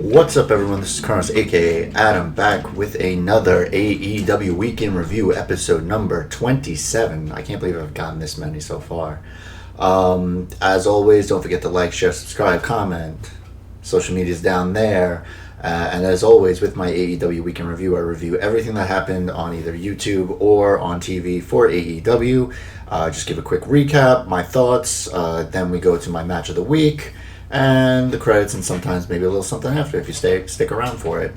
What's up, everyone? This is Carlos, aka Adam, back with another AEW Week in Review, episode number 27. I can't believe I've gotten this many so far. As always, don't forget to like, share, subscribe, comment. Social media is down there. And as always, with my AEW Week in Review, I review everything that happened on either YouTube or on TV for AEW. Just give a quick recap, my thoughts. Then we go to my match of the week. And the credits, and sometimes maybe a little something after if you stick around for it.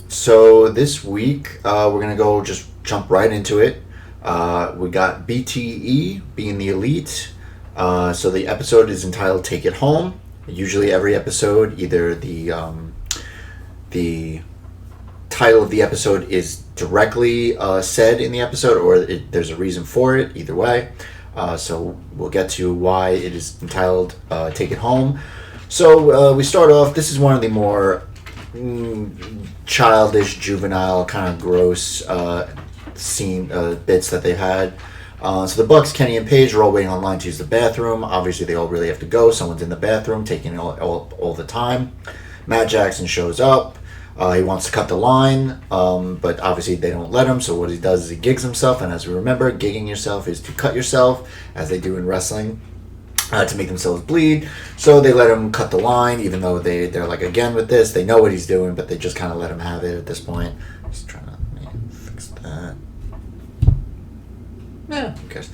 So this week we're gonna just jump right into it. We got BTE being the Elite. So the episode is entitled "Take It Home." Usually every episode, either the title of the episode is directly said in the episode, or there's a reason for it. Either way. So we'll get to why it is entitled Take It Home. So we start off, this is one of the more childish, juvenile, kind of gross scene bits that they've had. So the Bucks, Kenny and Paige are all waiting online to use the bathroom. Obviously they all really have to go. Someone's in the bathroom taking it all the time. Matt Jackson shows up. He wants to cut the line, but obviously they don't let him, so what he does is he gigs himself, and as we remember, gigging yourself is to cut yourself, as they do in wrestling, to make themselves bleed. So they let him cut the line, even though they're like, again with this, they know what he's doing, but they just kind of let him have it at this point. Just trying to fix that. Yeah, who cares?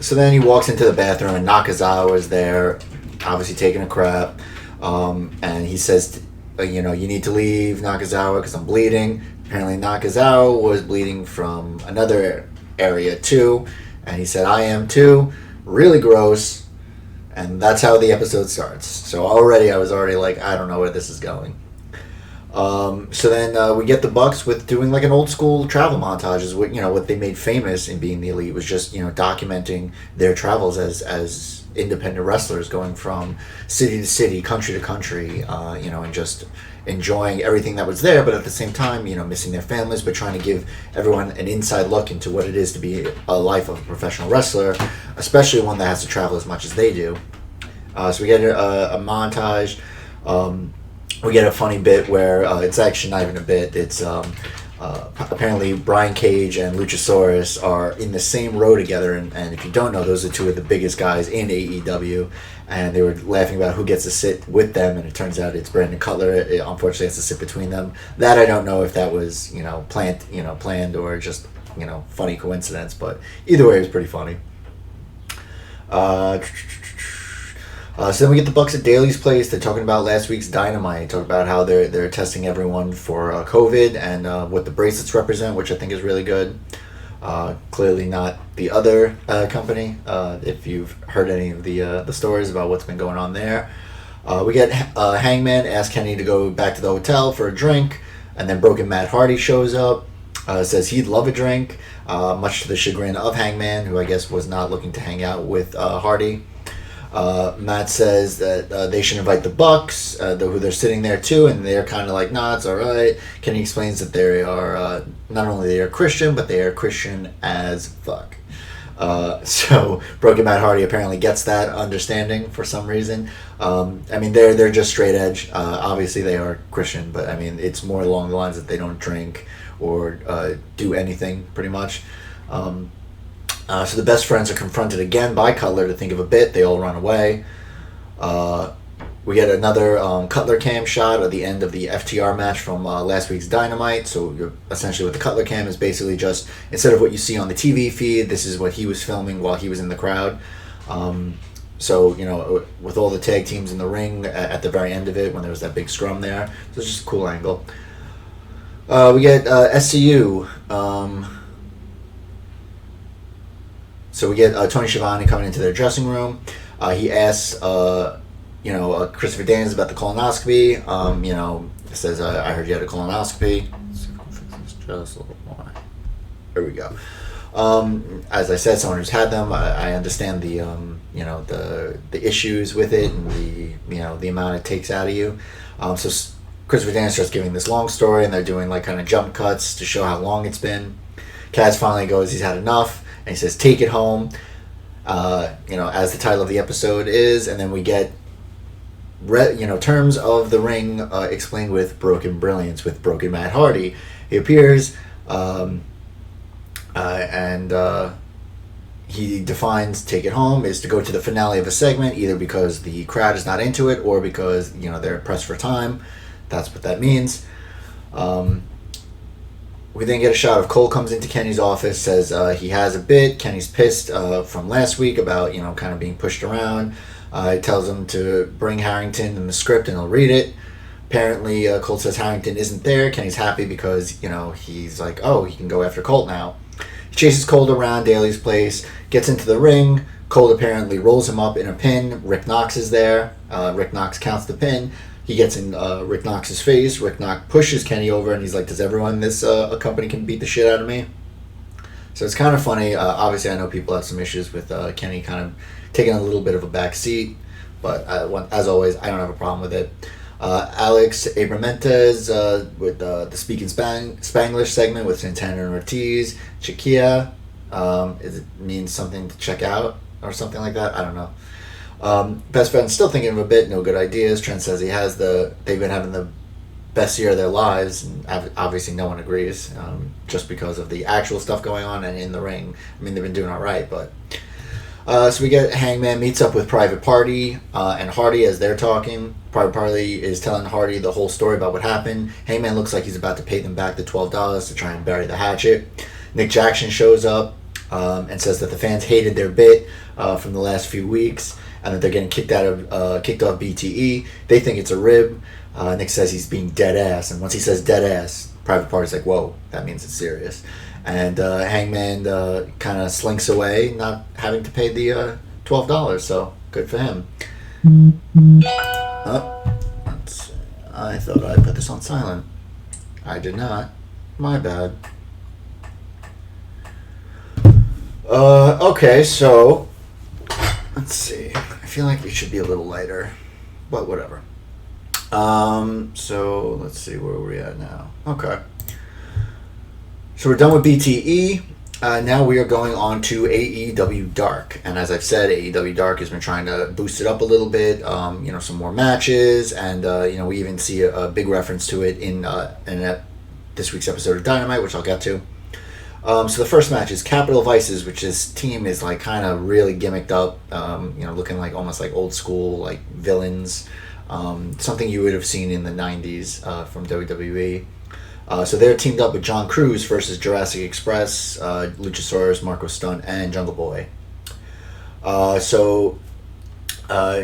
So then he walks into the bathroom, and Nakazawa is there, obviously taking a crap, and he says, you need to leave, Nakazawa, because I'm bleeding. Apparently Nakazawa was bleeding from another area too, and he said, I am too. Really gross. And that's how the episode starts. So I was already like, I don't know where this is going. So then we get the Bucks with doing like an old school travel montage. What they made famous in being the Elite was just, documenting their travels as independent wrestlers, going from city to city, country to country, and just enjoying everything that was there, but at the same time, missing their families, but trying to give everyone an inside look into what it is to be a life of a professional wrestler, especially one that has to travel as much as they do. So we get a montage. We get a funny bit where it's actually not even a bit. It's apparently Brian Cage and Luchasaurus are in the same row together, and if you don't know, those are two of the biggest guys in AEW, and they were laughing about who gets to sit with them, and it turns out it's Brandon Cutler. It unfortunately has to sit between them. That I don't know if that was planned or just funny coincidence, but either way it was pretty funny. So then we get the Bucks at Daly's place. They're talking about last week's Dynamite. Talk about how they're testing everyone for COVID and what the bracelets represent, which I think is really good. Clearly not the other company. If you've heard any of the stories about what's been going on there, we get Hangman ask Kenny to go back to the hotel for a drink, and then Broken Matt Hardy shows up. Says he'd love a drink, much to the chagrin of Hangman, who I guess was not looking to hang out with Hardy. Matt says that they should invite the Bucks, who they're sitting there too, and they're kind of like, nah, it's all right. Kenny explains that they are not only they are Christian, but they are Christian as fuck. So Broken Matt Hardy apparently gets that understanding for some reason. They're just straight edge. Obviously they are Christian, but it's more along the lines that they don't drink or do anything pretty much. So the best friends are confronted again by Cutler to think of a bit. They all run away. We get another Cutler cam shot at the end of the FTR match from last week's Dynamite. So essentially what the Cutler cam is basically just, instead of what you see on the TV feed, this is what he was filming while he was in the crowd. So, with all the tag teams in the ring at the very end of it, when there was that big scrum there. So it's just a cool angle. We get SCU. So we get Tony Schiavone coming into their dressing room. He asks, Christopher Daniels about the colonoscopy. Says, I heard you had a colonoscopy. Let's see if I can fix this just a little more. There we go. As I said, someone who's had them. I understand the issues with it and the amount it takes out of you. So Christopher Daniels starts giving this long story, and they're doing like kind of jump cuts to show how long it's been. Kaz finally goes, he's had enough. And he says, take it home, as the title of the episode is. And then we get terms of the ring explained with Broken Brilliance, with Broken Matt Hardy. He appears, and he defines take it home is to go to the finale of a segment, either because the crowd is not into it or because they're pressed for time. That's what that means. We then get a shot of Cole comes into Kenny's office, says he has a bit. Kenny's pissed from last week about kind of being pushed around. He tells him to bring Harrington and the script and he'll read it. Apparently, Colt says Harrington isn't there. Kenny's happy because he's like, oh, he can go after Colt now. He chases Colt around Daly's place, gets into the ring. Colt apparently rolls him up in a pin. Rick Knox is there. Rick Knox counts the pin. He gets in Rick Knox's face. Rick Knox pushes Kenny over, and he's like, does everyone in this company can beat the shit out of me? So it's kind of funny. Obviously, I know people have some issues with Kenny kind of taking a little bit of a back seat, but as always, I don't have a problem with it. Alex Abramentes with the Speaking Spanglish segment with Santana and Ortiz. Chiquilla, it means something to check out or something like that. I don't know. Best friend's still thinking of a bit, no good ideas. Trent says they've been having the best year of their lives, and obviously no one agrees, just because of the actual stuff going on and in the ring. I mean, they've been doing all right, but so we get Hangman meets up with Private Party and Hardy as they're talking. Private Party is telling Hardy the whole story about what happened. Hangman looks like he's about to pay them back the $12 to try and bury the hatchet. Nick Jackson shows up and says that the fans hated their bit from the last few weeks, and that they're getting kicked off BTE. They think it's a rib. Nick says he's being dead ass, and once he says dead ass, Private Party's like, whoa, that means it's serious. And Hangman kind of slinks away, not having to pay the $12, so good for him. Let's see. I thought I put this on silent. I did not. My bad. Okay, so let's see. I feel like it should be a little lighter, but whatever. So let's see where we're at now. Okay. So we're done with BTE. Now we are going on to AEW Dark. And as I've said, AEW Dark has been trying to boost it up a little bit. Some more matches. And, we even see a big reference to it in this week's episode of Dynamite, which I'll get to. So the first match is Capital Vices, which this team is like kind of really gimmicked up, looking like almost like old school, like villains. Something you would have seen in the 90s from WWE. So they're teamed up with John Cruz versus Jurassic Express, Luchasaurus, Marco Stunt, and Jungle Boy.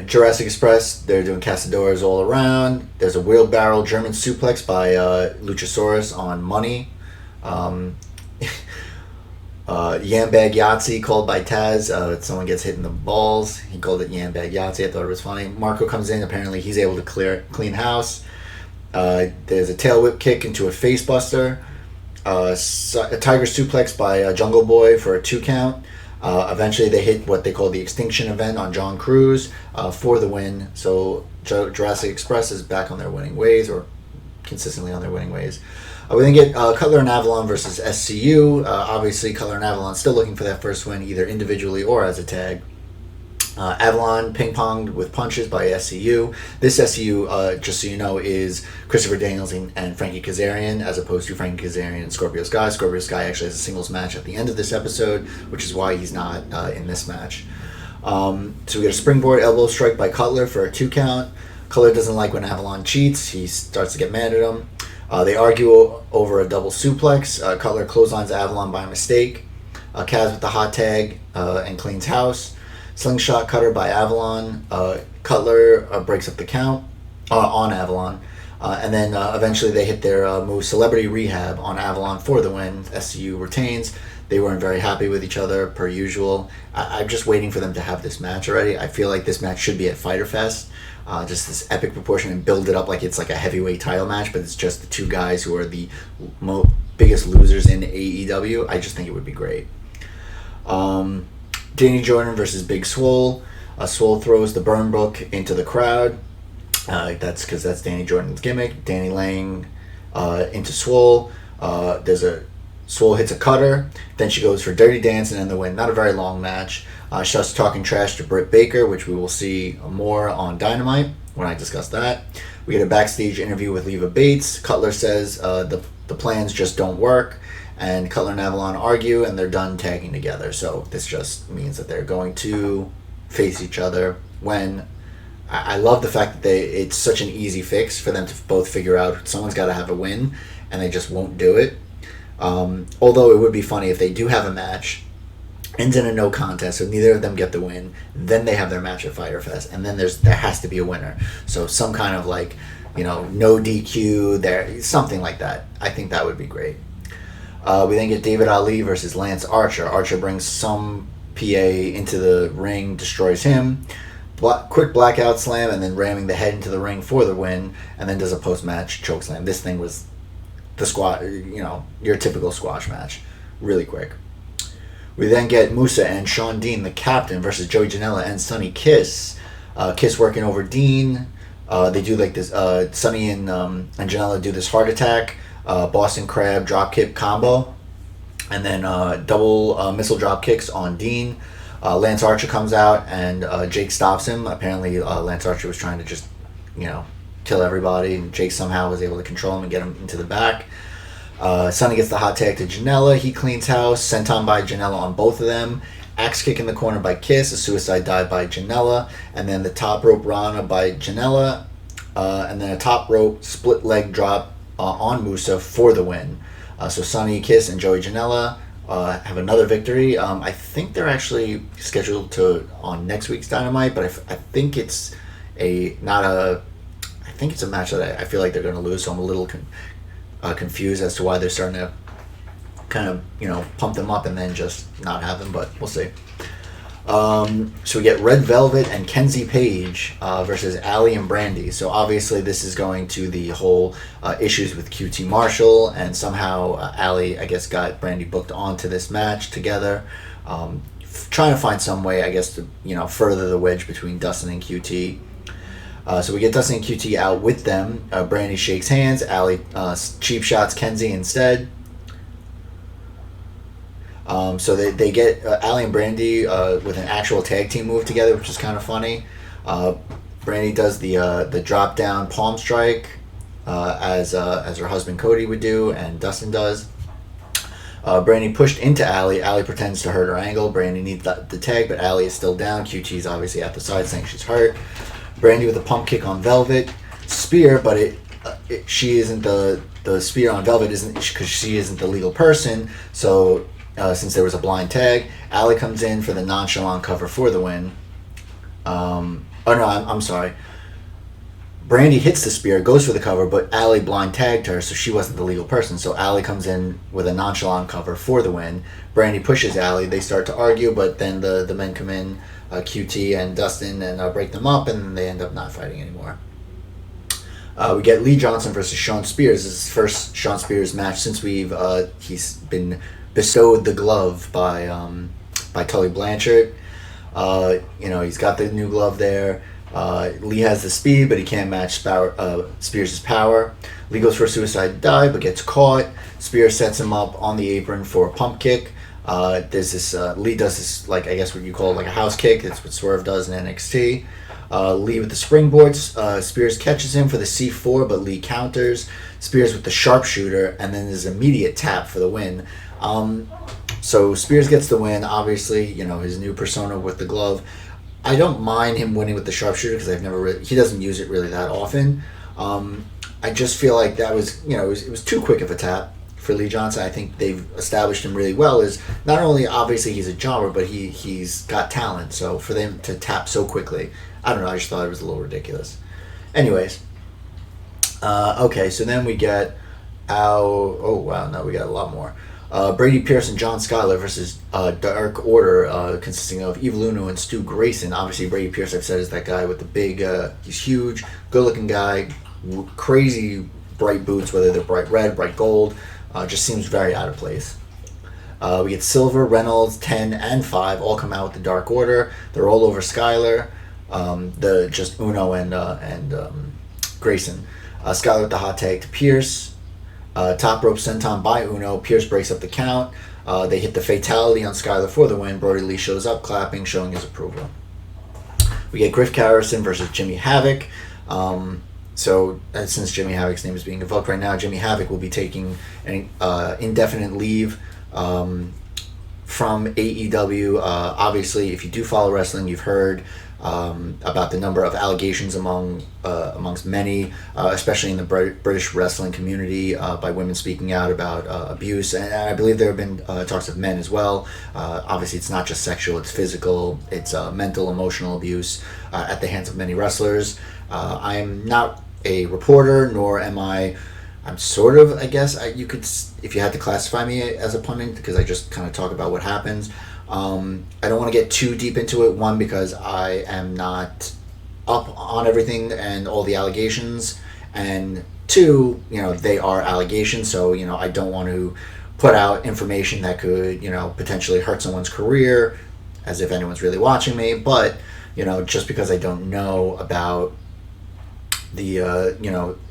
Jurassic Express, they're doing Castadores all around. There's a wheelbarrow German suplex by Luchasaurus on Money. Yambag Yahtzee called by Taz. Someone gets hit in the balls. He called it Yambag Yahtzee. I thought it was funny. Marco comes in. Apparently he's able to clean house. There's a tail whip kick into a face buster. A tiger suplex by Jungle Boy for a 2 count. Eventually they hit what they call the Extinction event on John Cruz for the win. So Jurassic Express is back on their winning ways, or consistently on their winning ways. We then get Cutler and Avalon versus SCU. Obviously, Cutler and Avalon still looking for that first win, either individually or as a tag. Avalon ping-ponged with punches by SCU. This SCU, just so you know, is Christopher Daniels and Frankie Kazarian, as opposed to Frankie Kazarian and Scorpio Sky. Scorpio Sky actually has a singles match at the end of this episode, which is why he's not in this match. So we get a springboard elbow strike by Cutler for a 2 count. Cutler doesn't like when Avalon cheats. He starts to get mad at him. They argue over a double suplex. Cutler clotheslines Avalon by mistake. Kaz with the hot tag and cleans house. Slingshot cutter by Avalon. Cutler breaks up the count on Avalon. And then eventually they hit their move Celebrity Rehab on Avalon for the win. SCU retains. They weren't very happy with each other, per usual. I'm just waiting for them to have this match already. I feel like this match should be at Fyter Fest. Just this epic proportion, and build it up like it's like a heavyweight title match, but it's just the 2 guys who are the biggest losers in AEW. I just think it would be great. Danny Jordan versus Big Swole. Swole throws the burn book into the crowd. That's because that's Danny Jordan's gimmick. Danny laying into Swole. Swole hits a cutter. Then she goes for Dirty Dancing and the win. Not a very long match. She starts talking trash to Britt Baker, which we will see more on Dynamite, when I discussed that. We get a backstage interview with Leva Bates. Cutler says the plans just don't work, and Cutler and Avalon argue, and they're done tagging together. So this just means that they're going to face each other. When I love the fact that it's such an easy fix for them to both figure out someone's got to have a win, and they just won't do it. Although it would be funny if they do have a match, ends in a no contest, so neither of them get the win. Then they have their match at Fyter Fest, and then there has to be a winner. So some kind of like, no DQ there, something like that. I think that would be great. We then get David Ali versus Lance Archer. Archer brings some PA into the ring, destroys him. Quick blackout slam, and then ramming the head into the ring for the win, and then does a post-match choke slam. This thing was the squash, your typical squash match. Really quick. We then get Musa and Sean Dean, the captain, versus Joey Janela and Sonny Kiss. Kiss working over Dean. They do like this. Sonny and Janela do this heart attack, Boston Crab drop kick combo, and then double missile drop kicks on Dean. Lance Archer comes out and Jake stops him. Apparently, Lance Archer was trying to just, kill everybody, and Jake somehow was able to control him and get him into the back. Sonny gets the hot tag to Janela. He cleans house. Senton by Janela on both of them. Axe kick in the corner by Kiss. A suicide dive by Janela. And then the top rope Rana by Janela. And then a top rope split leg drop on Musa for the win. So Sonny, Kiss, and Joey Janela have another victory. I think they're actually scheduled on next week's Dynamite, but I think it's a match that I feel like they're going to lose. So I'm a little confused as to why they're starting to kind of pump them up and then just not have them, but we'll see. So we get Red Velvet and Kenzie Page versus Allie and Brandy. So obviously this is going to the whole issues with QT Marshall, and somehow Allie, I guess, got Brandy booked onto this match together. Trying to find some way, I guess, to further the wedge between Dustin and QT. So we get Dustin and QT out with them. Brandy shakes hands. Allie cheap shots Kenzie instead. So they get Allie and Brandy with an actual tag team move together, which is kind of funny. Brandy does the drop down palm strike as her husband Cody would do, and Dustin does. Brandy pushed into Allie. Allie pretends to hurt her ankle. Brandy needs the tag, but Allie is still down. QT's obviously at the side saying she's hurt. Brandy with a pump kick on Velvet. Spear, but she isn't the spear on Velvet isn't because she isn't the legal person. So since there was a blind tag, Allie comes in for the nonchalant cover for the win. I'm sorry. Brandy hits the spear, goes for the cover, but Allie blind tagged her, so she wasn't the legal person. So Allie comes in with a nonchalant cover for the win. Brandy pushes Allie. They start to argue, but then the men come in, QT and Dustin, and break them up, and they end up not fighting anymore. We get Lee Johnson versus Sean Spears. This is his first Sean Spears match since he's been bestowed the glove by Tully Blanchard. He's got the new glove there. Lee has the speed, but he can't match Spears' power. Lee goes for a suicide dive, but gets caught. Spears sets him up on the apron for a pump kick. There's this Lee does this, like, I guess what you call it, like a house kick. That's what Swerve does in NXT. Lee with the springboards. Spears catches him for the C4, but Lee counters. Spears with the sharpshooter, and then there's immediate tap for the win. So Spears gets the win. Obviously, his new persona with the glove. I don't mind him winning with the sharpshooter because he doesn't use it really that often. I just feel like that was, it was too quick of a tap for Lee Johnson. I think they've established him really well as not only obviously he's a jobber, but he's got talent. So for them to tap so quickly, I don't know, I just thought it was a little ridiculous. Anyways, okay, so then we get we got a lot more. Brady Pierce and John Skyler versus Dark Order, consisting of Eve Luno and Stu Grayson. Obviously, Brady Pierce, I've said, is that guy with the big, he's huge, good-looking guy, crazy bright boots, whether they're bright red, bright gold, just seems very out of place. We get Silver, Reynolds, 10, and 5 all come out with the Dark Order. They're all over Skyler, just Uno and Grayson. Skyler with the hot tag to Pierce. Top rope senton by Uno. Pierce breaks up the count. They hit the fatality on Skyler for the win. Brody Lee shows up, clapping, showing his approval. We get Griff Harrison versus Jimmy Havoc. So since Jimmy Havoc's name is being invoked right now, Jimmy Havoc will be taking an indefinite leave from AEW. Obviously, if you do follow wrestling, you've heard about the number of allegations amongst many, especially in the British wrestling community, by women speaking out about abuse. And I believe there have been talks of men as well. Obviously, it's not just sexual, it's physical, it's mental, emotional abuse at the hands of many wrestlers. I'm not a reporter, nor am I'm sort of, I guess, you could, if you had to classify me as a pundit, because I just kind of talk about what happens. I don't want to get too deep into it. One, because I am not up on everything and all the allegations, and two, they are allegations, so I don't want to put out information that could potentially hurt someone's career, as if anyone's really watching me. But just because I don't know about the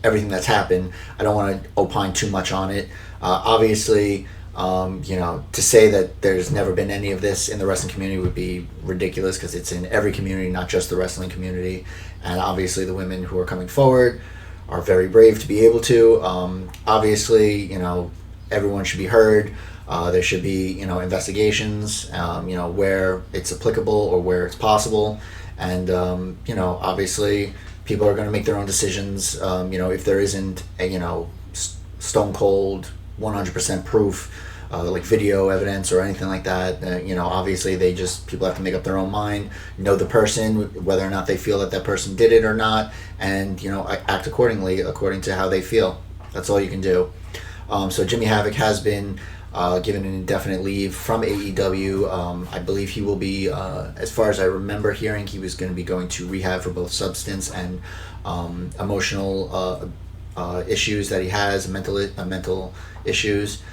everything that's happened, I don't want to opine too much on it. Obviously, to say that there's never been any of this in the wrestling community would be ridiculous, because it's in every community, not just the wrestling community. And obviously the women who are coming forward are very brave to be able to. Obviously, everyone should be heard. There should be investigations where it's applicable or where it's possible. And obviously people are going to make their own decisions. If there isn't a stone cold 100% proof, like video evidence or anything like that, obviously people have to make up their own mind, know the person, whether or not they feel that person did it or not, and act according to how they feel. That's all you can do. So Jimmy Havoc has been given an indefinite leave from AEW. I believe he will be, as far as I remember hearing, he was going to be going to rehab for both substance and emotional issues that he has, mental issues.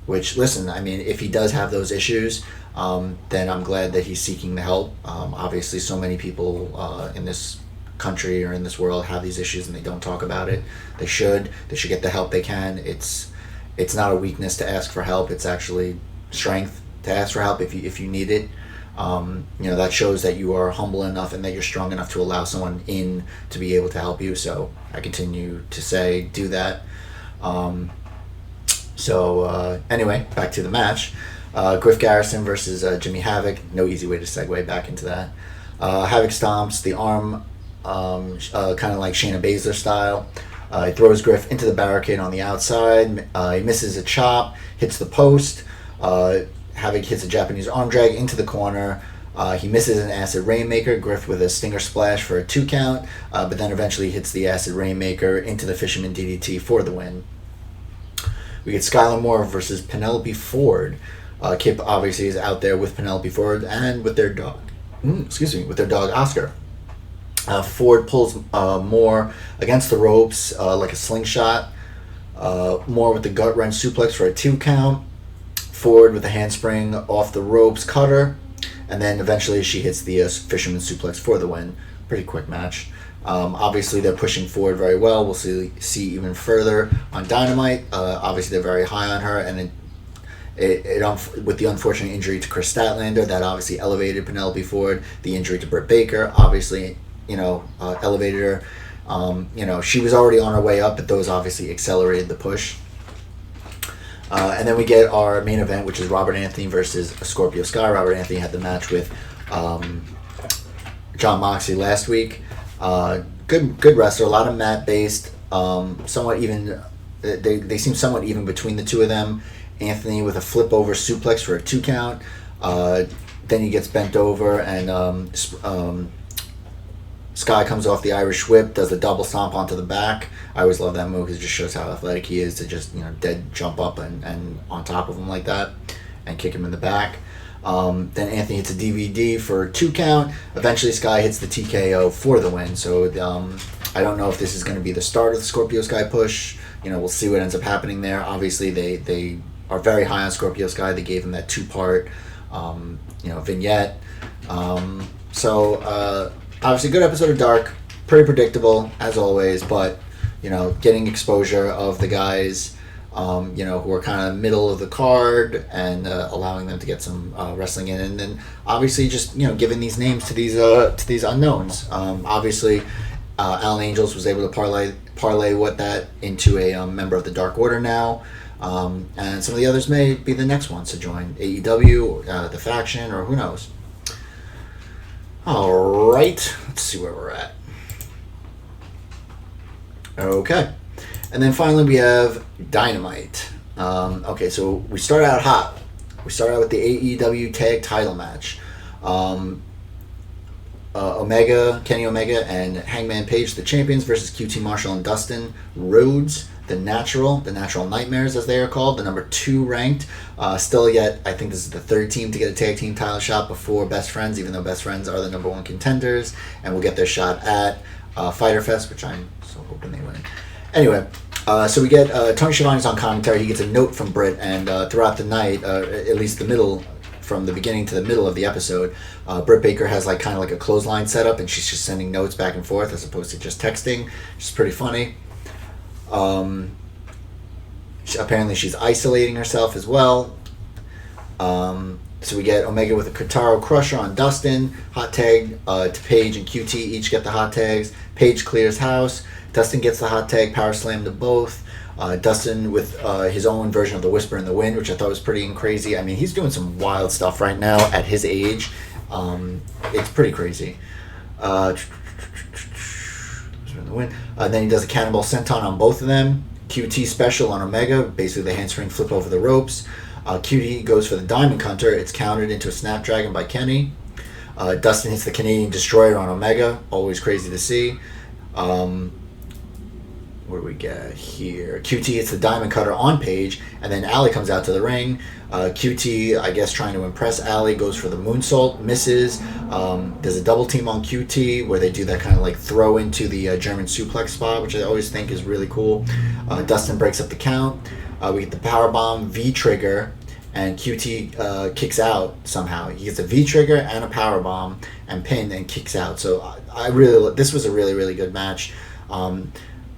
Which, listen, I mean, if he does have those issues, then I'm glad that he's seeking the help. Obviously, so many people in this country or in this world have these issues and they don't talk about it. They should get the help they can. It's not a weakness to ask for help. It's actually strength to ask for help if you need it. That shows that you are humble enough and that you're strong enough to allow someone in to be able to help you. So I continue to say, do that. Anyway, back to the match. Griff Garrison versus Jimmy Havoc. No easy way to segue back into that. Havoc stomps the arm, kind of like Shayna Baszler style. He throws Griff into the barricade on the outside. He misses a chop, hits the post. Havoc hits a Japanese arm drag into the corner. He misses an acid rainmaker. Griff with a stinger splash for a 2 count, but then eventually hits the acid rainmaker into the fisherman DDT for the win. We get Skylar Moore versus Penelope Ford. Kip obviously is out there with Penelope Ford and with their dog. With their dog Oscar. Ford pulls Moore against the ropes like a slingshot. Moore with the gut wrench suplex for a 2 count. Ford with a handspring off the ropes cutter. And then eventually she hits the fisherman suplex for the win. Pretty quick match. Obviously they're pushing Ford very well. We'll see even further on Dynamite. Obviously they're very high on her, and with the unfortunate injury to Chris Statlander, that obviously elevated Penelope Ford. The injury to Britt Baker obviously elevated her. She was already on her way up, but those obviously accelerated the push. And then we get our main event, which is Robert Anthony versus Scorpio Sky. Robert Anthony had the match with Jon Moxley last week. Good wrestler, a lot of mat based, somewhat even. They seem somewhat even between the two of them. Anthony with a flip over suplex for a 2 count. Then he gets bent over, and Sky comes off the Irish whip, does the double stomp onto the back. I always love that move because it just shows how athletic he is to just dead jump up and on top of him like that and kick him in the back. Then Anthony hits a DVD for a 2 count. Eventually Sky hits the TKO for the win. So I don't know if this is going to be the start of the Scorpio Sky push. We'll see what ends up happening there. Obviously they are very high on Scorpio Sky. They gave him that 2-part vignette. Obviously good episode of Dark. Pretty predictable as always, but getting exposure of the guys who are kind of middle of the card, and allowing them to get some wrestling in, and then obviously just giving these names to these unknowns. Obviously, Alan Angels was able to parlay what that into a member of the Dark Order now. And some of the others may be the next ones to join AEW, the faction, or who knows. All right, let's see where we're at. Okay, and then finally we have Dynamite. Okay, so we start out hot. We start out with the AEW tag title match. Kenny Omega and Hangman Page, the champions, versus QT Marshall and Dustin Rhodes, the Natural Nightmares, as they are called, the number 2 ranked. Still yet, I think this is the third team to get a tag team title shot before Best Friends, even though Best Friends are the number 1 contenders and will get their shot at Fyter Fest, which I'm so hoping they win. Anyway, so we get Tony Schiavone's on commentary. He gets a note from Britt, and throughout the night, at least the middle, from the beginning to the middle of the episode, Britt Baker has kind of a clothesline set up, and she's just sending notes back and forth as opposed to just texting. It's pretty funny. Apparently she's isolating herself as well. So we get Omega with a Kotaro Crusher on Dustin. Hot tag to Paige and QT. Each get the hot tags. Paige clears house. Dustin gets the hot tag. Power slam to both. Dustin with his own version of the Whisper in the Wind, which I thought was pretty crazy. I mean, he's doing some wild stuff right now at his age. It's pretty crazy. Then he does a Cannonball Senton on both of them. QT special on Omega, basically the handspring flip over the ropes. QT goes for the Diamond Cutter. It's countered into a Snapdragon by Kenny. Dustin hits the Canadian Destroyer on Omega. Always crazy to see. What do we get here? QT hits the Diamond Cutter on Paige, and then Allie comes out to the ring. QT, I guess trying to impress Allie, goes for the moonsault, misses. There's a double team on QT where they do that kind of throw into the German suplex spot, which I always think is really cool. Dustin breaks up the count. We get the powerbomb V-trigger, and QT kicks out somehow. He gets a V-trigger and a powerbomb and pin and kicks out. So this was a really, really good match.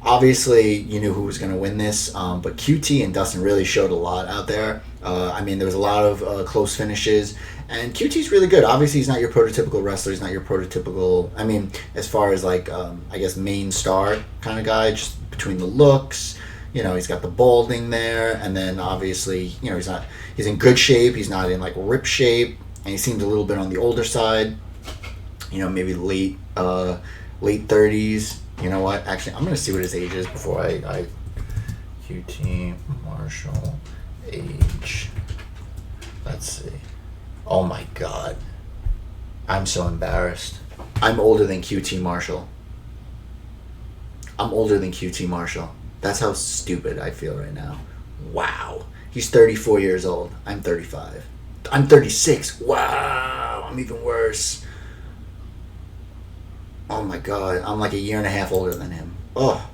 Obviously, you knew who was going to win this, but QT and Dustin really showed a lot out there. There was a lot of close finishes, and QT's really good. Obviously, he's not your prototypical wrestler. He's not your prototypical, as far as main star kind of guy, just between the looks. He's got the balding there, and then obviously, he's in good shape. He's not in rip shape, and he seems a little bit on the older side. Maybe late 30s. You know what? Actually, I'm going to see what his age is before I QT Marshall age. Let's see. Oh my God. I'm so embarrassed. I'm older than QT Marshall. That's how stupid I feel right now. Wow. He's 34 years old. I'm 35. I'm 36. Wow. I'm even worse. Oh my God, I'm a year and a half older than him. I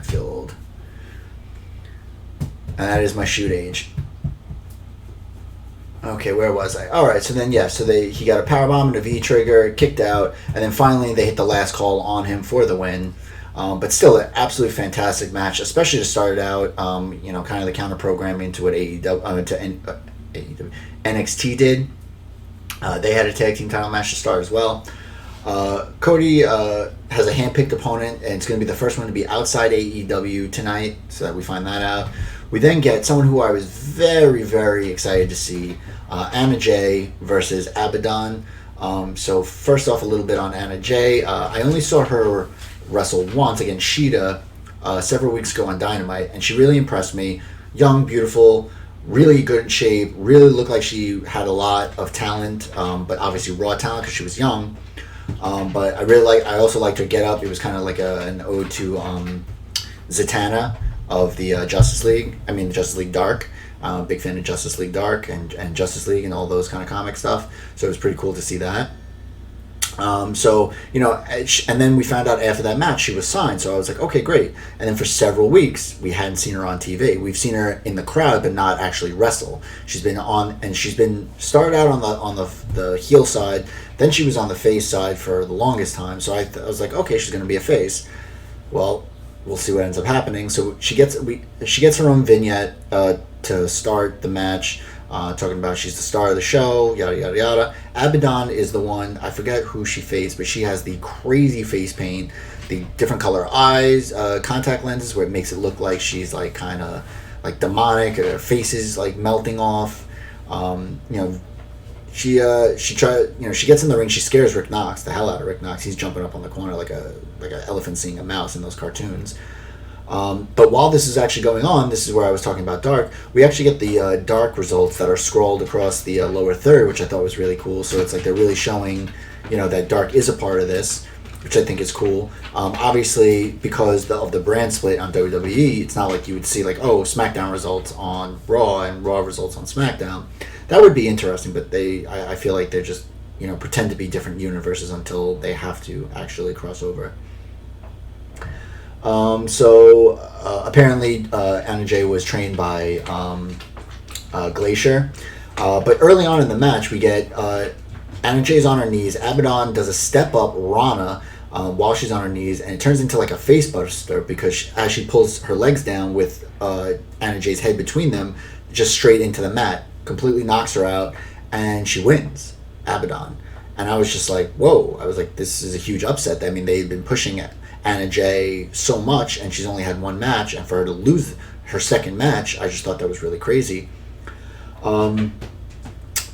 feel old. And that is my shoot age. Okay, where was I? Alright, so then, he got a powerbomb and a V-trigger, kicked out, and then finally they hit the last call on him for the win. But still, an absolutely fantastic match, especially to start out, kind of the counter-programming to what NXT did. They had a tag team title match to start as well. Cody has a hand-picked opponent, and it's going to be the first one to be outside AEW tonight, so that we find that out. We then get someone who I was very, very excited to see, Anna Jay versus Abaddon. So first off, a little bit on Anna Jay. I only saw her wrestle once against Sheeta several weeks ago on Dynamite, and she really impressed me. Young, beautiful, really good in shape, really looked like she had a lot of talent, but obviously raw talent because she was young. But I also liked her get up. It was kind of like an ode to Zatanna of the Justice League. The Justice League Dark. Big fan of Justice League Dark and Justice League and all those kind of comic stuff. So it was pretty cool to see that. And then we found out after that match she was signed. So I was like, okay, great. And then for several weeks we hadn't seen her on TV. We've seen her in the crowd, but not actually wrestle. She's been started out on the heel side. Then she was on the face side for the longest time. So I was like, okay, she's going to be a face. Well, we'll see what ends up happening. So she gets her own vignette to start the match. talking about she's the star of the show, yada, yada, yada. Abaddon is the one, I forget who she faced, but she has the crazy face paint, the different color eyes, contact lenses, where it makes it look like she's like kind of like demonic, her face is like melting off. She gets in the ring, she scares Rick Knox, the hell out of Rick Knox. He's jumping up on the corner like an elephant seeing a mouse in those cartoons. But while this is actually going on, this is where I was talking about Dark, we actually get the Dark results that are scrolled across the lower third, which I thought was really cool. So it's like they're really showing, that Dark is a part of this, which I think is cool. Obviously, because of the brand split on WWE, it's not like you would see like, oh, SmackDown results on Raw and Raw results on SmackDown. That would be interesting, but I feel like they're just, pretend to be different universes until they have to actually cross over. Apparently Anna Jay was trained by Glacier. But early on in the match, we get Anna Jay's on her knees. Abaddon does a step up Rana while she's on her knees, and it turns into like a face buster because as she pulls her legs down with Anna Jay's head between them, just straight into the mat, completely knocks her out, and she wins, Abaddon. And I was just like, whoa. I was like, this is a huge upset. I mean, they've been pushing Anna Jay so much, and she's only had one match, and for her to lose her second match, I just thought that was really crazy.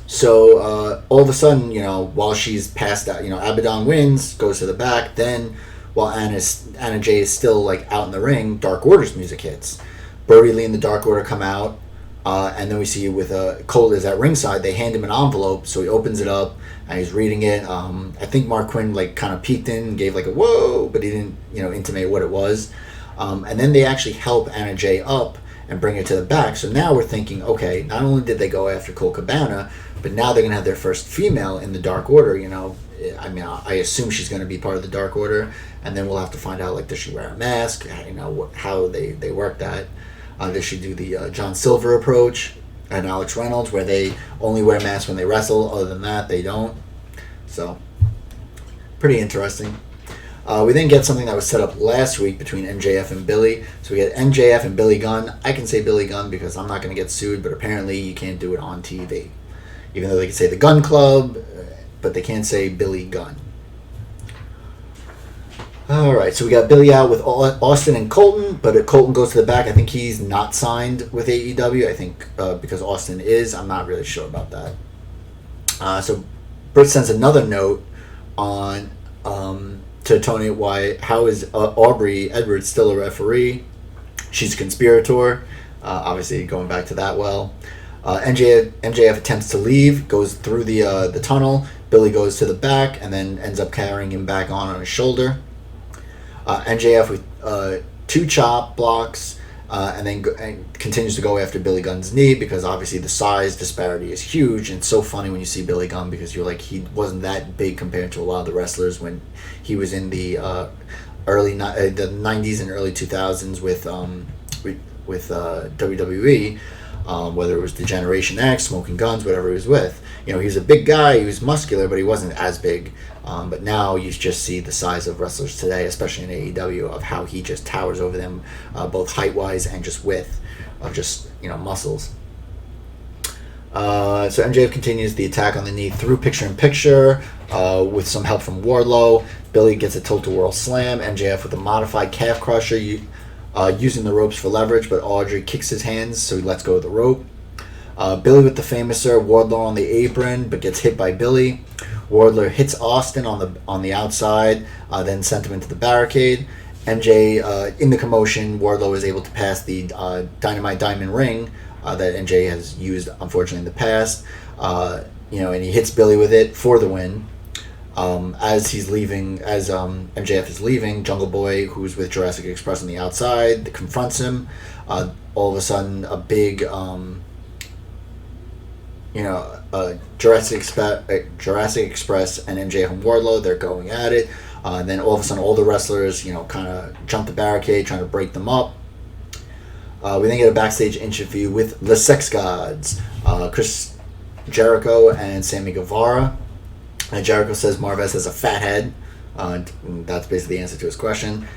So all of a sudden, while she's passed out, Abaddon wins, goes to the back. Then, while Anna Jay is still like out in the ring, Dark Order's music hits. Brody Lee and the Dark Order come out, and then we see with Cole is at ringside. They hand him an envelope, so he opens it up and he's reading it. I think Mark Quinn like kind of peeked in and gave like a whoa, but he didn't intimate what it was. And then they actually help Anna Jay up and bring her to the back. So now we're thinking, okay, not only did they go after Cole Cabana, but now they're gonna have their first female in the Dark Order. I mean, I assume she's gonna be part of the Dark Order, and then we'll have to find out like does she wear a mask? How they work that. Does she do the John Silver approach and Alex Reynolds, where they only wear masks when they wrestle? Other than that, they don't. So, pretty interesting. We then get something that was set up last week between MJF and Billy. So we get MJF and Billy Gunn. I can say Billy Gunn because I'm not going to get sued, but apparently you can't do it on TV. Even though they can say the Gun Club, but they can't say Billy Gunn. Alright, so we got Billy out with Austin and Colton, but Colton goes to the back. I think he's not signed with AEW. I think because Austin is. I'm not really sure about that. So Britt sends another note on to Tony how is Aubrey Edwards still a referee? She's a conspirator. Obviously going back to that well. MJF attempts to leave, goes through the tunnel. Billy goes to the back and then ends up carrying him back on his shoulder. MJF with 2 chop blocks and then continues to go after Billy Gunn's knee because obviously the size disparity is huge, and it's so funny when you see Billy Gunn because you're like, he wasn't that big compared to a lot of the wrestlers when he was in the the 90s and early 2000s with WWE. Whether it was the Generation X, Smoking Guns, whatever he was with. He was a big guy, he was muscular, but he wasn't as big. But now you just see the size of wrestlers today, especially in AEW, of how he just towers over them, both height-wise and just width of just, muscles. So MJF continues the attack on the knee through picture-in-picture with some help from Wardlow. Billy gets a tilt-a-whirl slam. MJF with a modified calf crusher, using the ropes for leverage, but Audrey kicks his hands, so he lets go of the rope. Billy with the famouser, Wardlow on the apron, but gets hit by Billy. Wardlow hits Austin on the outside, then sent him into the barricade. MJ, in the commotion, Wardlow is able to pass the Dynamite Diamond Ring that MJ has used, unfortunately, in the past. And he hits Billy with it for the win. As MJF is leaving, Jungle Boy, who's with Jurassic Express on the outside, confronts him. All of a sudden, a big, Jurassic Express and MJF and Wardlow, they're going at it. And then all of a sudden, all the wrestlers, kind of jump the barricade, trying to break them up. We then get a backstage interview with the Sex Gods, Chris Jericho and Sammy Guevara. And Jericho says Marvez has a fat head. That's basically the answer to his question.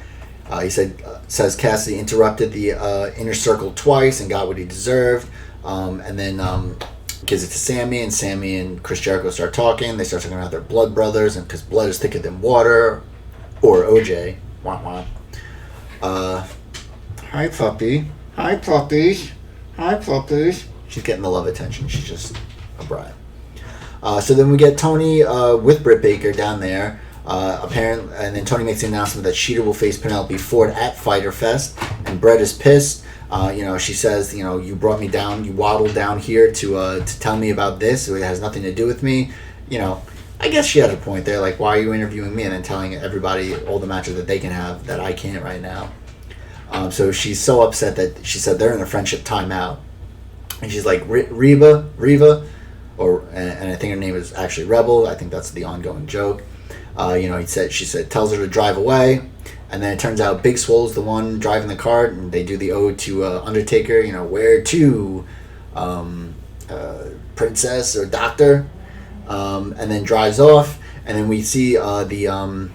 He says Cassidy interrupted the inner circle twice and got what he deserved. And then gives it to Sammy, and Sammy and Chris Jericho start talking. They start talking about their blood brothers, and because blood is thicker than water, or OJ. Wah wah. Hi puppy. Hi puppies. Hi puppies. She's getting the love attention. She's just a brat. So then we get Tony with Britt Baker down there. Apparently, and then Tony makes the announcement that Sheeta will face Penelope Ford at Fyter Fest, and Brett is pissed. She says, you brought me down, you waddled down here to tell me about this. So it has nothing to do with me. I guess she has a point there. Like, why are you interviewing me and then telling everybody all the matches that they can have that I can't right now? So she's so upset that she said they're in a friendship timeout, and she's like, Reva, and I think her name is actually Rebel. I think that's the ongoing joke. She said tells her to drive away, and then it turns out Big Swole's the one driving the cart, and they do the ode to Undertaker. Where to, princess or doctor, and then drives off, and then we see the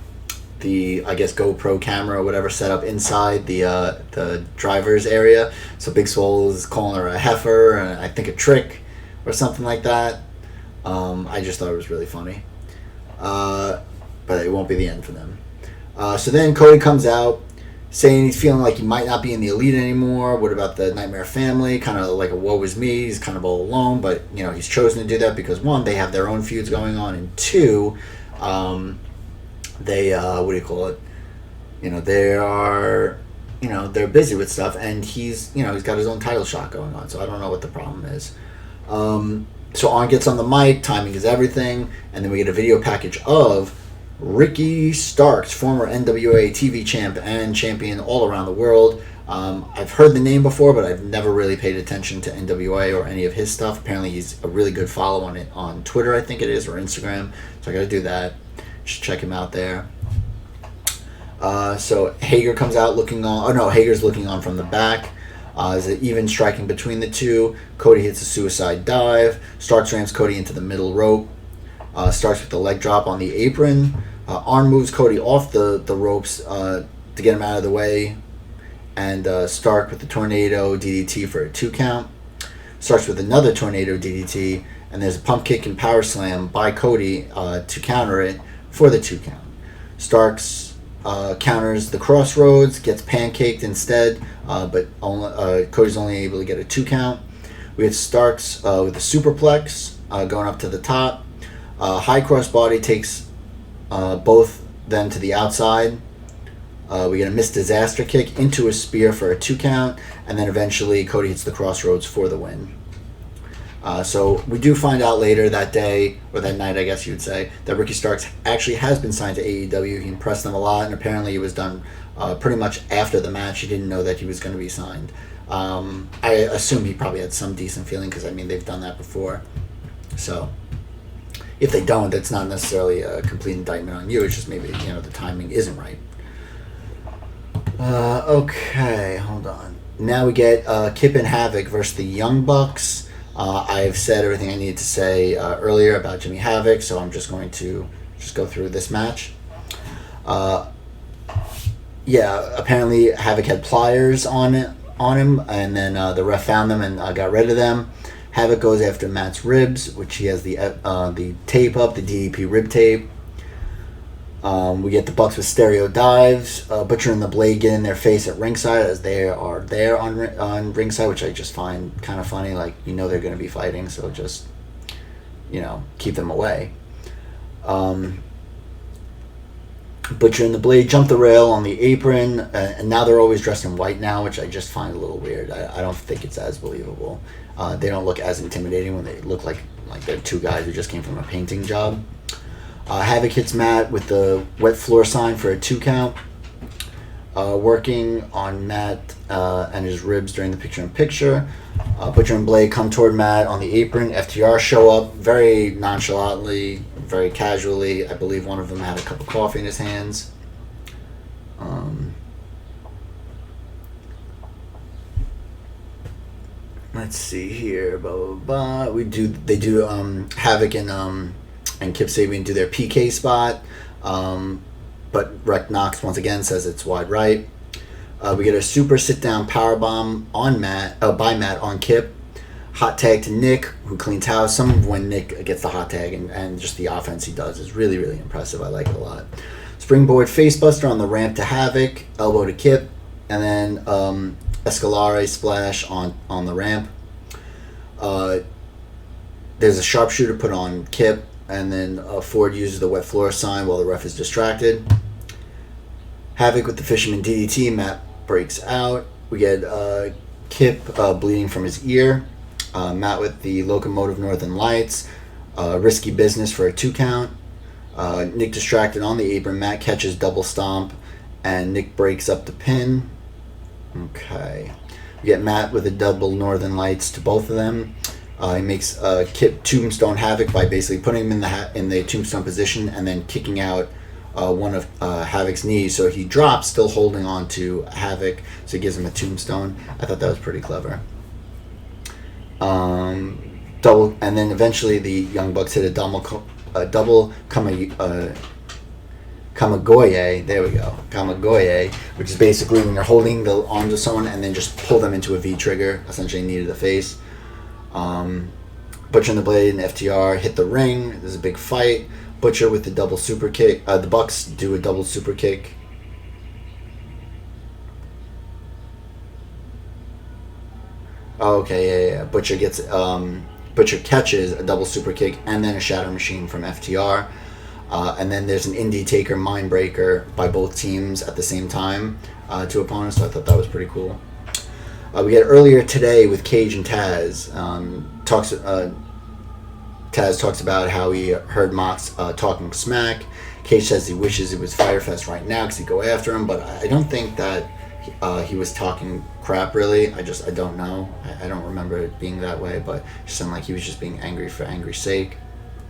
I guess GoPro camera or whatever set up inside the driver's area. So Big Swole is calling her a heifer and I think a trick or something like that. I just thought it was really funny. But it won't be the end for them. So then Cody comes out saying he's feeling like he might not be in the Elite anymore. What about the Nightmare family? Kind of like a woe is me. He's kind of all alone, but he's chosen to do that because one, they have their own feuds going on, and two, they they are they're busy with stuff, and he's got his own title shot going on. So I don't know what the problem is. So Arn gets on the mic. Timing is everything, and then we get a video package of Ricky Starks, former NWA TV champ and champion all around the world. I've heard the name before, but I've never really paid attention to NWA or any of his stuff. Apparently, he's a really good follow on Twitter, I think it is, or Instagram. So I got to do that. Just check him out there. So Hager comes out looking on. Oh no, Hager's looking on from the back. There's an even striking between the two. Cody hits a suicide dive. Starks rams Cody into the middle rope. Starts with the leg drop on the apron. Arn moves Cody off the ropes to get him out of the way. And Stark with the tornado DDT for a 2 count. Starts with another tornado DDT. And there's a pump kick and power slam by Cody to counter it for the 2 count. Starks counters the crossroads, gets pancaked instead, but Cody's only able to get a 2 count. We had Starks with a superplex going up to the top. High crossbody takes both them to the outside. We get a missed disaster kick into a spear for a 2 count, and then eventually Cody hits the crossroads for the win. So we do find out later that day, or that night I guess you would say, that Ricky Starks actually has been signed to AEW. He impressed them a lot, and apparently it was done pretty much after the match. He didn't know that he was going to be signed. I assume he probably had some decent feeling because, they've done that before. So if they don't, it's not necessarily a complete indictment on you. It's just maybe, the timing isn't right. Okay, hold on. Now we get Kip and Havoc versus the Young Bucks. I've said everything I needed to say earlier about Jimmy Havoc, so I'm just going to go through this match. Apparently Havoc had pliers on him, and then the ref found them and got rid of them. Havoc goes after Matt's ribs, which he has the tape up, the DDP rib tape. We get the Bucks with stereo dives. Butcher and the Blade get in their face at ringside as they are there on ringside, which I just find kind of funny. Like, they're going to be fighting, so just, keep them away. Butcher and the Blade jump the rail on the apron, and now they're always dressed in white now, which I just find a little weird. I don't think it's as believable. They don't look as intimidating when they look like they're 2 guys who just came from a painting job. Havoc hits Matt with the wet floor sign for a 2 count. Working on Matt and his ribs during the picture-in-picture. Butcher and Blade come toward Matt on the apron. FTR show up very nonchalantly, very casually. I believe one of them had a cup of coffee in his hands. Let's see here. Blah blah blah. They do Havoc and Kip Sabian do their PK spot, but Rec Knox once again says it's wide right. We get a super sit down powerbomb on by Matt on Kip. Hot tag to Nick, who cleans house. Some of when Nick gets the hot tag and just the offense he does is really, really impressive. I like it a lot. Springboard facebuster on the ramp to Havoc, elbow to Kip, and then Escalare splash on the ramp. There's a sharpshooter put on Kip, and then Ford uses the wet floor sign while the ref is distracted. Havoc with the Fisherman DDT. Matt breaks out. We get Kip bleeding from his ear. Matt with the Locomotive Northern Lights. Risky business for a 2 count. Nick distracted on the apron. Matt catches double stomp, and Nick breaks up the pin. Okay. We get Matt with a double Northern Lights to both of them. He makes Kip tombstone Havoc by basically putting him in the tombstone position and then kicking out one of Havoc's knees. So he drops, still holding on to Havoc, so he gives him a tombstone. I thought that was pretty clever. Double, and then eventually the Young Bucks hit a double Kamagoye. There we go, Kamagoye, which is basically when you're holding the arms of someone and then just pull them into a V trigger, essentially knee to the face. Butcher and the Blade and FTR hit the ring. There's a big fight. Butcher with the double super kick. The Bucks do a double super kick. Okay, yeah. Butcher catches a double super kick and then a shatter machine from FTR. And then there's an Indie Taker Mind Breaker by both teams at the same time to opponents. So I thought that was pretty cool. We get earlier today with Cage and Taz. Taz talks about how he heard Mox talking smack. Cage says he wishes it was Fyter Fest right now because he'd go after him, but I don't think that he was talking crap really. I don't know. I don't remember it being that way, but it sounded like he was just being angry for angry's sake.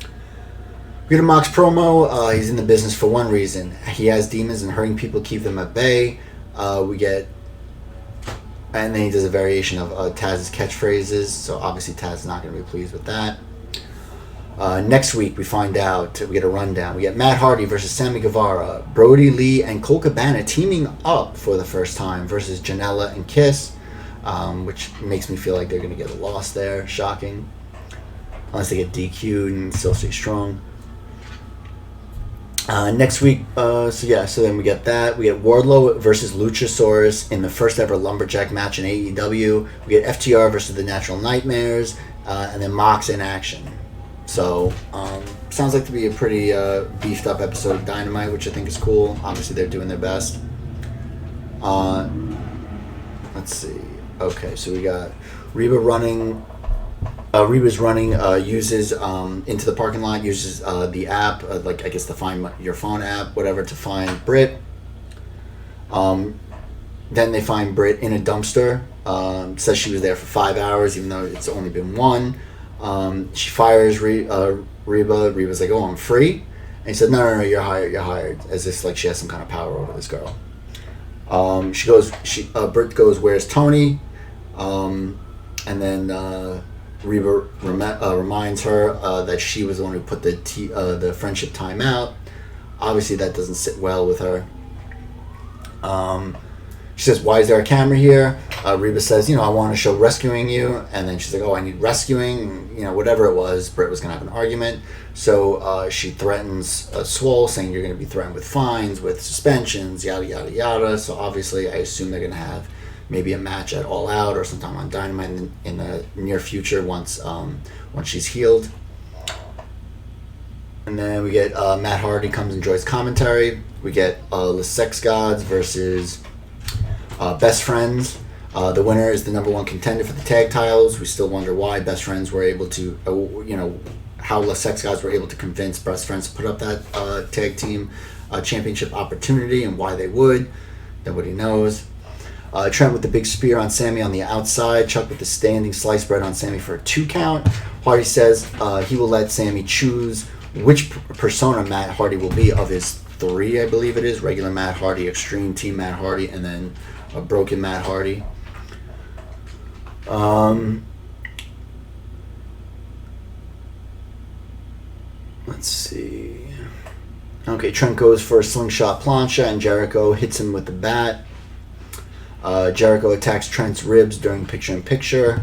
We get a Mox promo. He's in the business for one reason. He has demons and hurting people keep them at bay. And then he does a variation of Taz's catchphrases, so obviously Taz is not going to be pleased with that. Next week, we find out, we get a rundown. We get Matt Hardy versus Sammy Guevara, Brody Lee and Colt Cabana teaming up for the first time versus Janela and Kiss, which makes me feel like they're going to get a loss there. Shocking. Unless they get DQ'd and still stay strong. Next week, so then we get that. We get Wardlow versus Luchasaurus in the first ever Lumberjack match in AEW. We get FTR versus the Natural Nightmares, and then Mox in action. So, sounds like to be a pretty beefed up episode of Dynamite, which I think is cool. Obviously, they're doing their best. Let's see. Okay, so we got Reba running. Reba's running, uses into the parking lot, uses the app, I guess the Find Your Phone app, whatever, to find Britt. Then they find Britt in a dumpster. Says she was there for 5 hours, even though it's only been 1. She fires Reba. Reba's like, "Oh, I'm free," and he said, "No, you're hired," as if like she has some kind of power over this girl. Britt goes, "Where's Tony?" And then Reba reminds her that she was the one who put the friendship time out. Obviously, that doesn't sit well with her. She says, "Why is there a camera here?" Reba says, "I want to show rescuing you." And then she's like, "Oh, I need rescuing." Whatever it was, Britt was going to have an argument. So she threatens Swole, saying, "You're going to be threatened with fines, with suspensions, yada, yada, yada." So obviously, I assume they're going to have maybe a match at All Out or sometime on Dynamite in the near future once she's healed. And then we get Matt Hardy comes and joins commentary. We get the Sex Gods versus Best Friends. The winner is the number 1 contender for the tag titles. We still wonder why Best Friends were able to, how the Sex Gods were able to convince Best Friends to put up that tag team championship opportunity and why they would. Nobody knows. Trent with the big spear on Sammy on the outside. Chuck with the standing slice bread on Sammy for a 2 count. Hardy says he will let Sammy choose which persona Matt Hardy will be of his 3, I believe it is. Regular Matt Hardy, Extreme Team Matt Hardy, and then a Broken Matt Hardy. Let's see. Okay, Trent goes for a slingshot plancha, and Jericho hits him with the bat. Jericho attacks Trent's ribs during picture-in-picture.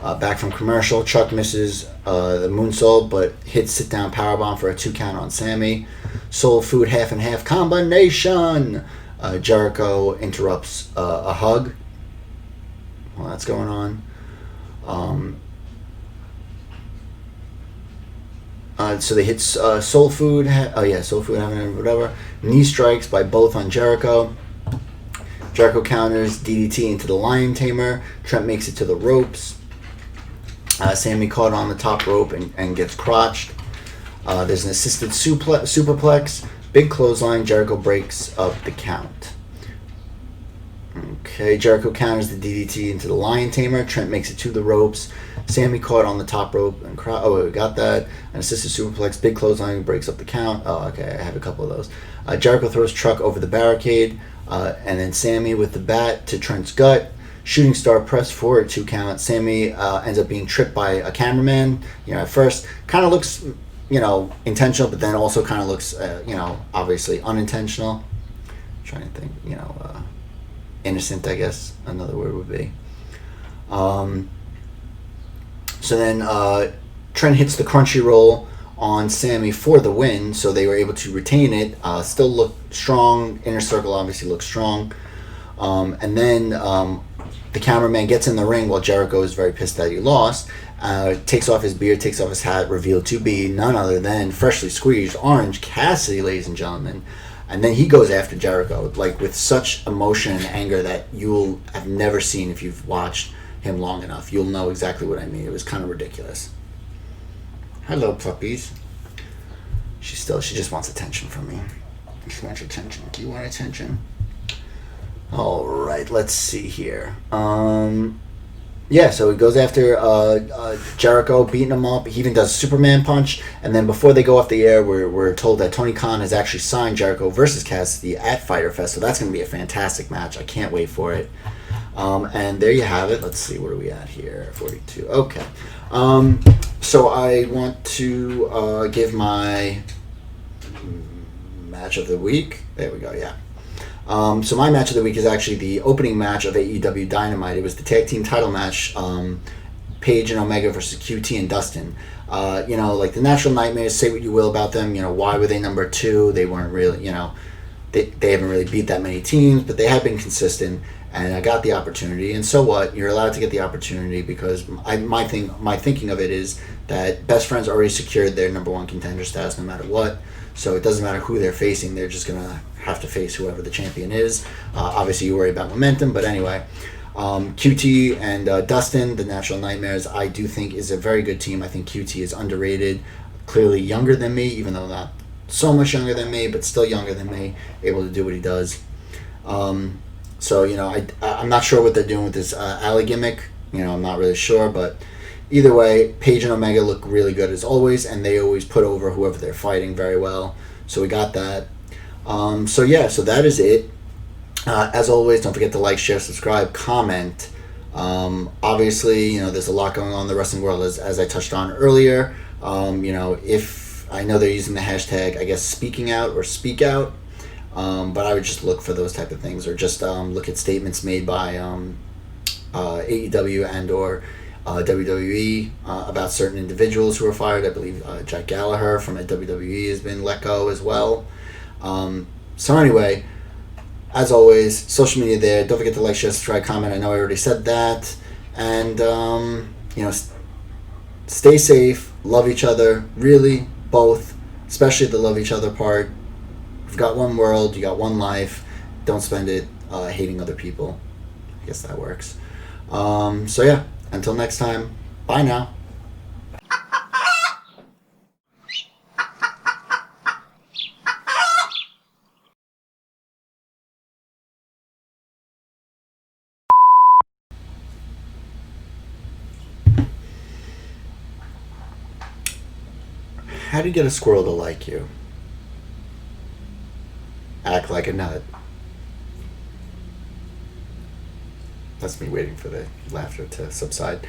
Back from commercial, Chuck misses the moonsault, but hits sit-down powerbomb for a 2 count on Sammy. Soul Food half and half combination. Jericho interrupts a hug while that's going on. So they hit Soul Food. Soul Food having whatever. Knee strikes by both on Jericho. Jericho counters DDT into the Lion Tamer. Trent makes it to the ropes. Sammy caught on the top rope and gets crotched. There's an assisted superplex. Big clothesline. Jericho breaks up the count. Okay, Jericho counters the DDT into the Lion Tamer. Trent makes it to the ropes. Sammy caught on the top rope and we got that. An assisted superplex. Big clothesline breaks up the count. Oh, okay, I have a couple of those. Jericho throws Truck over the barricade. And then Sammy with the bat to Trent's gut. Shooting star press for a 2 count. Sammy ends up being tripped by a cameraman. At first kind of looks, intentional, but then also kind of looks, obviously unintentional. I'm trying to think, innocent, I guess another word would be. So then Trent hits the crunchy roll on Sammy for the win, so they were able to retain it. Still look strong. Inner Circle obviously looks strong. And then the cameraman gets in the ring while Jericho is very pissed that he lost. Takes off his beard, takes off his hat, revealed to be none other than freshly squeezed Orange Cassidy, ladies and gentlemen. And then he goes after Jericho, like with such emotion and anger that you'll have never seen if you've watched him long enough. You'll know exactly what I mean. It was kind of ridiculous. Hello, puppies. She just wants attention from me. She wants attention. Do you want attention? All right, let's see here. So he goes after Jericho, beating him up. He even does a Superman punch. And then before they go off the air, we're told that Tony Khan has actually signed Jericho versus Cassidy at Fyter Fest. So that's going to be a fantastic match. I can't wait for it. And there you have it. Let's see, where are we at here? 42. Okay. So I want to give my match of the week. There we go, yeah. So my match of the week is actually the opening match of AEW Dynamite. It was the tag team title match, Paige and Omega versus QT and Dustin. Like the Natural Nightmares, say what you will about them. Why were they number 2? They weren't really, they haven't really beat that many teams, but they have been consistent. And I got the opportunity, and so what? You're allowed to get the opportunity because my thinking of it is that Best Friends already secured their number 1 contender status no matter what. So it doesn't matter who they're facing; they're just gonna have to face whoever the champion is. Obviously, you worry about momentum, but anyway, QT and Dustin, the Natural Nightmares, I do think is a very good team. I think QT is underrated, clearly younger than me, even though not so much younger than me, but still younger than me, able to do what he does. So, I'm not sure what they're doing with this alley gimmick. I'm not really sure. But either way, Paige and Omega look really good as always. And they always put over whoever they're fighting very well. So we got that. So that is it. As always, don't forget to like, share, subscribe, comment. Obviously, there's a lot going on in the wrestling world as I touched on earlier. If I know they're using the hashtag, I guess, speaking out or speak out. But I would just look for those type of things, or just look at statements made by AEW and or WWE about certain individuals who are fired. I believe Jack Gallagher from WWE has been let go as well. So anyway, as always, social media there. Don't forget to like, share, subscribe, comment. I know I already said that. And, stay safe, love each other, really, both, especially the love each other part. You've got one world, you got one life. Don't spend it hating other people. I guess that works. Until next time, bye now. How do you get a squirrel to like you? Act like a nut. That's me waiting for the laughter to subside.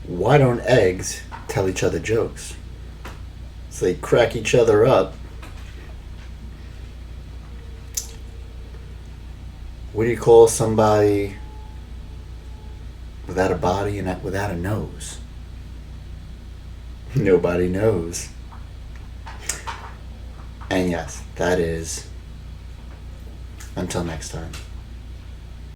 Why don't eggs tell each other jokes? So they crack each other up. What do you call somebody with without a body and without a nose? Nobody knows. And yes, that is until next time.